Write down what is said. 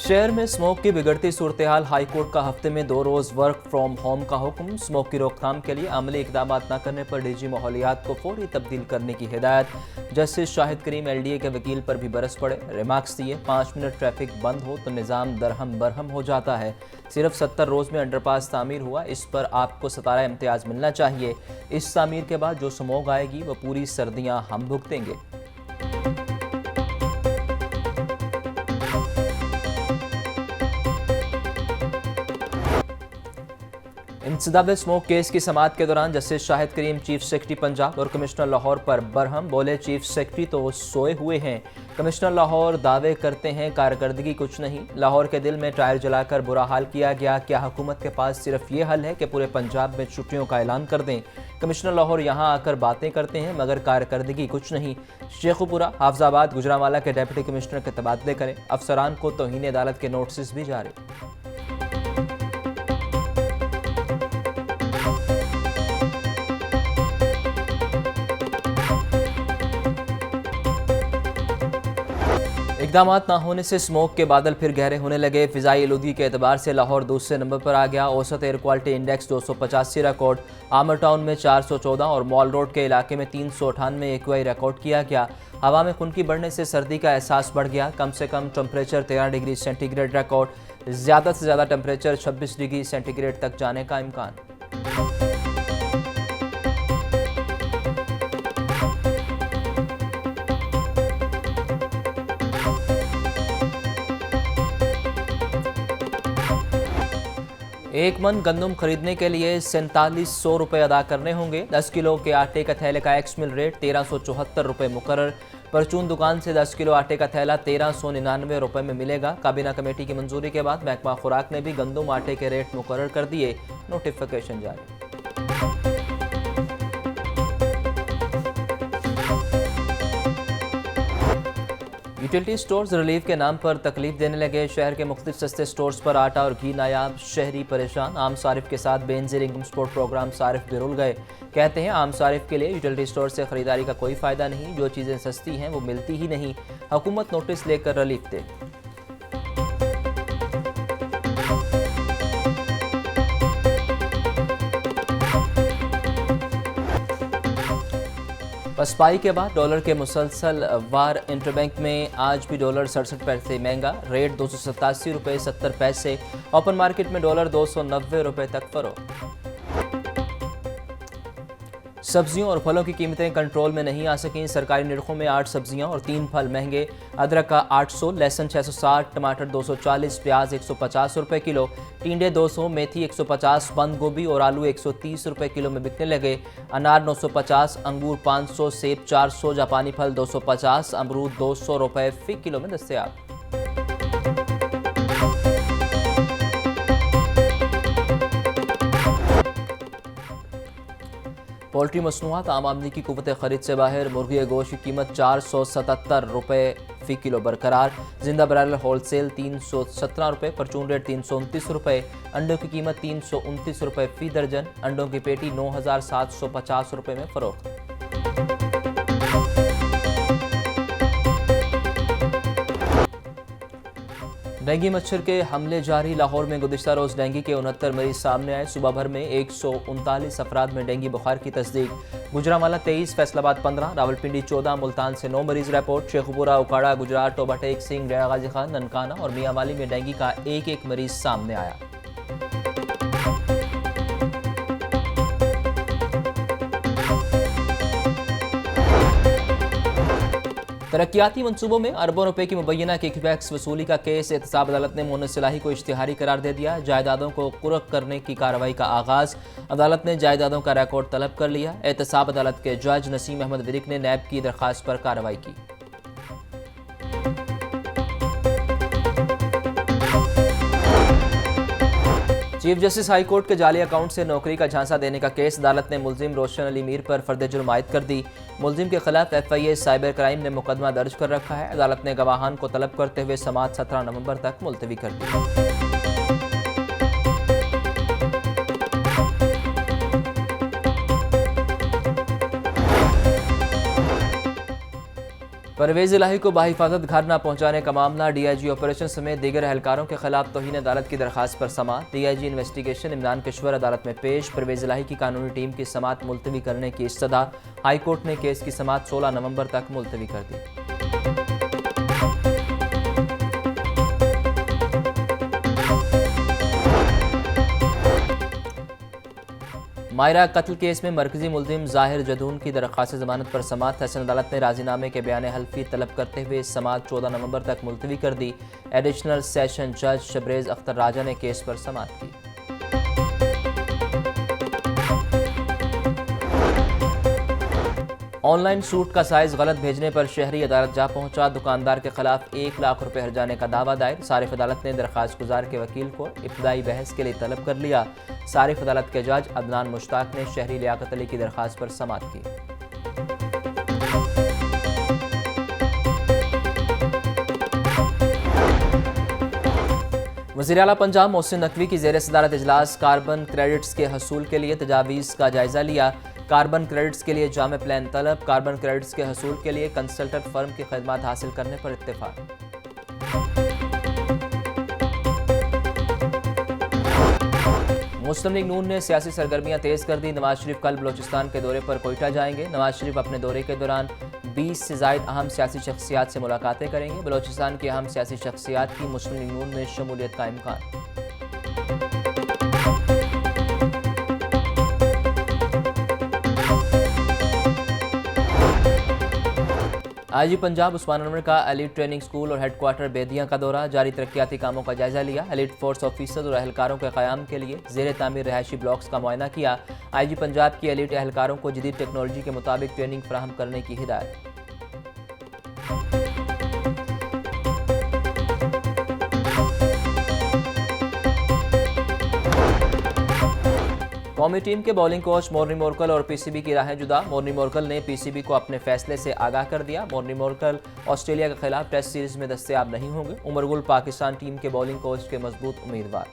शहर में स्मोक की बिगड़ती सूरत हाल, हाईकोर्ट का हफ्ते में 2 रोज वर्क फ्रॉम होम का हुक्म। स्मोक की रोकथाम के लिए अमली इकदाम न करने पर डीजी माहौलियात को फौरी तब्दील करने की हिदायत। जस्टिस शाहिद करीम एलडीए के वकील पर भी बरस पड़े, रिमार्क्स दिए 5 मिनट ट्रैफिक बंद हो तो निज़ाम दरहम बरहम हो जाता है। सिर्फ 70 रोज में अंडरपास तामीर हुआ, इस पर आपको 17 इम्तियाज मिलना चाहिए। इस तामीर के बाद जो स्मोक आएगी वो पूरी सर्दियाँ हम भुगतेंगे। इंसदाद स्मोक केस की समाअत के दौरान जस्टिस शाहिद करीम चीफ सेक्रेटरी पंजाब और कमिश्नर लाहौर पर बरहम, बोले चीफ सेक्रेटरी तो सोए हुए हैं। कमिश्नर लाहौर दावे करते हैं कारकर्दगी कुछ नहीं। लाहौर के दिल में टायर जलाकर बुरा हाल किया गया। क्या हुकूमत के पास सिर्फ ये हल है कि पूरे पंजाब में छुट्टियों का ऐलान कर दें? कमिश्नर लाहौर यहाँ आकर बातें करते हैं मगर कारकर्दगी कुछ नहीं। शेखुपुरा, हाफजाबाद, गुजरांवाला के डिप्टी कमिश्नर के तबादले करें। अफसरान को तौहीन अदालत के नोटिस भी जारी। इक़दामात ना होने से स्मोक के बादल फिर गहरे होने लगे। फ़िज़ाई आलूदगी के एतबार से लाहौर दूसरे नंबर पर आ गया। औसत एयर क्वालिटी इंडेक्स 285 रिकॉर्ड। आमर टाउन में 414 और मॉल रोड के इलाके में 398 AQI रिकॉर्ड किया गया। हवा में खुनकी बढ़ने से सर्दी का एहसास बढ़ गया। कम से कम टेम्परेचर 13 डिग्री सेंटीग्रेड रिकॉर्ड। ज़्यादा से ज़्यादा टेम्परेचर 26 डिग्री सेंटीग्रेड तक जाने का इम्कान। एक मन गंदम खरीदने के लिए 4700 रुपये अदा करने होंगे। 10 किलो के आटे का थैले का एक्स मिल रेट 1374 रुपये मुकर्रर। परचून दुकान से 10 किलो आटे का थैला 1399 रुपये में मिलेगा। काबीना कमेटी की मंजूरी के बाद महकमा खुराक ने भी गंदम आटे के रेट मुकर्रर कर दिए। नोटिफिकेशन जारी। यूटिलिटी स्टोर्स रिलीफ के नाम पर तकलीफ देने लगे। शहर के मुख्तलिफ सस्ते स्टोर्स पर आटा और घी नायाब, शहरी परेशान। आम सारिफ के साथ बेनजीर इनकम सपोर्ट प्रोग्राम सारिफ भी रुल गए। कहते हैं आम सारिफ के लिए यूटिलिटी स्टोर से खरीदारी का कोई फ़ायदा नहीं। जो चीज़ें सस्ती हैं वो मिलती ही नहीं। हुकूमत नोटिस लेकर रिलीफ दे। पसपाई के बाद डॉलर के मुसलसल वार इंटरबैंक में आज भी डॉलर 67 पैसे महंगा। रेट 287 रुपये 70 पैसे। ओपन मार्केट में डॉलर 290 रुपये तक फरोख्त। सब्जियों और फलों की कीमतें कंट्रोल में नहीं आ सकें। सरकारी निरखों में 8 सब्जियां और 3 फल महंगे। अदरक का 800, लहसुन 660, टमाटर 240, प्याज 150 रुपये किलो, टिंडे 200, मेथी 150, बंद गोभी और आलू 130 रुपये किलो में बिकने लगे। अनार 950, अंगूर 500, सेब 400, जापानी फल 250, अमरूद 200 रुपये फी किलो में दस्तयाब। पोल्ट्री मसनूआत आम आदमी की कुव्वत खरीद से बाहर। मुर्गी गोश्त की कीमत 477 रुपये फ़ी किलो बरकरार। जिंदा ब्रायलर होलसेल 317 रुपये, परचून रेट 329 रुपये। अंडों की कीमत 329 रुपये फ़ी दर्जन। अंडों की पेटी 9750 रुपये में फ़रोख्त। डेंगू मच्छर के हमले जारी। लाहौर में गुज़िश्ता रोज़ डेंगू के 69 मरीज सामने आए। सुबह भर में 139 अफराद में डेंगू बुखार की तस्दीक। गुजरांवाला 23, फैसलाबाद 15, रावलपिंडी 14, मुल्तान से 9 मरीज रिपोर्ट। शेखुपुरा, उकाड़ा, गुजरात, टोबा टेक सिंह, डेरा गाजी खान, ननकाना और मियांवाली में डेंगू का एक मरीज सामने आया। तरक्याती मंसूबों में अरबों रुपए की मुबैना किकबैक्स वसूली का केस। एहतसाब अदालत ने मोहन सलाही को इश्तिहारी करार दे दिया। जायदादों को कुर्क करने की कार्रवाई का आगाज। अदालत ने जायदादों का रिकॉर्ड तलब कर लिया। एहतसाब अदालत के जज नसीम अहमद विरिक ने नैब की दरख्वास्त पर कार्रवाई की। चीफ जस्टिस हाई कोर्ट के जाली अकाउंट से नौकरी का झांसा देने का केस। अदालत ने मुलजिम रोशन अली मीर पर फर्द जुर्म आयद कर दी। मुलजिम के खिलाफ FIA साइबर क्राइम ने मुकदमा दर्ज कर रखा है। अदालत ने गवाहान को तलब करते हुए समाअत 17 नवंबर तक मुलतवी कर दी। परवेज इलाही को बाहिफाजत घर न पहुंचाने का मामला, डीआईजी ऑपरेशन समेत दीगर एहलकारों के खिलाफ तौहीन अदालत की दरखास्त पर समाअत। डीआईजी इन्वेस्टिगेशन इमरान किश्वर अदालत में पेश। परवेज इलाही की कानूनी टीम की समाअत मुलतवी करने की इस्तदा। हाईकोर्ट ने केस की समाअत 16 नवंबर तक मुलतवी कर दी। मायरा कत्ल केस में मरकजी मुलजिम जाहिर जदून की दरख्वास्त जमानत पर समाअत। हसन अदालत ने राजीनामे के बयान हल्फी तलब करते हुए समाअत 14 नवंबर तक मुलतवी कर दी। एडिशनल सेशन जज शबरेज अख्तर राजा ने केस पर समाअत की। ऑनलाइन सूट का साइज गलत भेजने पर शहरी अदालत जा पहुंचा। दुकानदार के खिलाफ 1 लाख रुपए हर्जाने का दावा दायर। सारिफ अदालत ने दरख्वास्त गुजार के वकील को इब्तदाई बहस के लिए तलब कर लिया। सारिफ अदालत के जज अदनान मुश्ताक ने शहरी लियाकत अली की दरख्वास्त पर समाअत की। वज़ीर आला पंजाब मोहसिन नकवी की ज़ेर सदारत इजलास कार्बन क्रेडिट्स के हसूल के लिए तजावीज़ का जायजा लिया। कार्बन क्रेडिट्स के लिए जामे प्लान तलब। कार्बन क्रेडिट्स के हसूल के लिए कंसल्टेंट फर्म की खदमात हासिल करने पर इत्तेफाक। मुस्लिम लीग नून ने सियासी सरगर्मियां तेज कर दी। नवाज शरीफ कल बलोचिस्तान के दौरे पर कोयटा जाएंगे। नवाज शरीफ अपने दौरे के दौरान 20 से ज़ायद अहम सियासी शख्सियात से मुलाकातें करेंगे। बलोचिस्तान की अहम सियासी शख्सियात की मुस्लिम लीग नून में शमूलियत का इम्कान। आईजी पंजाब उस्मान अनवर का एलीट ट्रेनिंग स्कूल और हेडक्वार्टर बेदियां का दौरा। जारी तरक्याती कामों का जायजा लिया। एलीट फोर्स ऑफिसर्स और एहलकारों के क़याम के लिए ज़ेर तामीर रहायशी ब्लॉक्स का मुआयना किया। आईजी पंजाब की एलीट एहलकारों को जदीद टेक्नोलॉजी के मुताबिक ट्रेनिंग फराहम करने की हिदायत। कौमी टीम के बॉलिंग कोच मोर्नी मोरकल और पीसीबी की राहें जुदा। मोर्नी मोरकल ने पीसीबी को अपने फैसले से आगाह कर दिया। मोर्नी मोरकल ऑस्ट्रेलिया के खिलाफ टेस्ट सीरीज में दस्तयाब नहीं होंगे। उमर गुल पाकिस्तान टीम के बॉलिंग कोच के मजबूत उम्मीदवार।